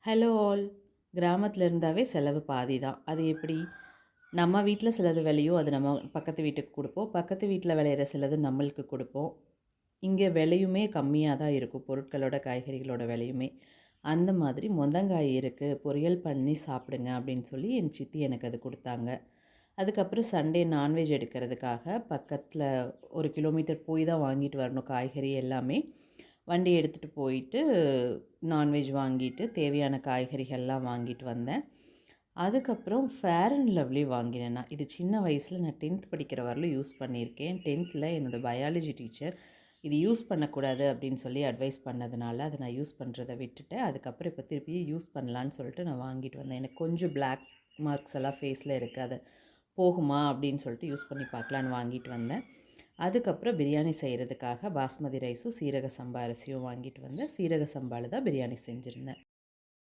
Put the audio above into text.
Hello all. கிராமத்தில் இருந்தாவே செலவு பாதி தான். அது எப்படி? நம்ம வீட்டில் சிலது விளையும், அது நம்ம பக்கத்து வீட்டுக்கு கொடுப்போம். பக்கத்து வீட்டில் விளையிற சிலது நம்மளுக்கு கொடுப்போம். இங்கே விலையுமே கம்மியாக தான் இருக்கும், பொருட்களோட காய்கறிகளோட விலையுமே. அந்த மாதிரி மொந்தங்காய் இருக்குது, பொரியல் பண்ணி சாப்பிடுங்க அப்படின்னு சொல்லி என் சித்தி எனக்கு அது கொடுத்தாங்க. அதுக்கப்புறம் சண்டே நான்வெஜ் எடுக்கிறதுக்காக பக்கத்தில் 1 கிலோமீட்டர் போய் தான் வாங்கிட்டு வரணும் காய்கறி எல்லாமே. வண்டி எடுத்துகிட்டு போயிட்டு நான்வெஜ் வாங்கிட்டு தேவையான காய்கறிகள்லாம் வாங்கிட்டு வந்தேன். அதுக்கப்புறம் ஃபேர் அண்ட் லவ்லி வாங்கினேன் நான். இது சின்ன வயசில் நான் 10th படிக்கிற வரலும் யூஸ் பண்ணியிருக்கேன். 10th என்னோடய பயாலஜி டீச்சர் இது யூஸ் பண்ணக்கூடாது அப்படின்னு சொல்லி அட்வைஸ் பண்ணதுனால அதை நான் யூஸ் பண்ணுறதை விட்டுட்டேன். அதுக்கப்புறம் இப்போ திருப்பி யூஸ் பண்ணலான்னு சொல்லிட்டு நான் வாங்கிட்டு வந்தேன். எனக்கு கொஞ்சம் பிளாக் மார்க்ஸ் எல்லாம் ஃபேஸில் இருக்குது, அது போகுமா அப்படின்னு சொல்லிட்டு யூஸ் பண்ணி பார்க்கலான்னு வாங்கிட்டு வந்தேன். அதுக்கப்புறம் பிரியாணி செய்கிறதுக்காக பாஸ்மதி ரைஸும் சீரக சம்பா அரிசியும் வாங்கிட்டு வந்தேன். சீரக சம்பாவில் தான் பிரியாணி செஞ்சுருந்தேன்.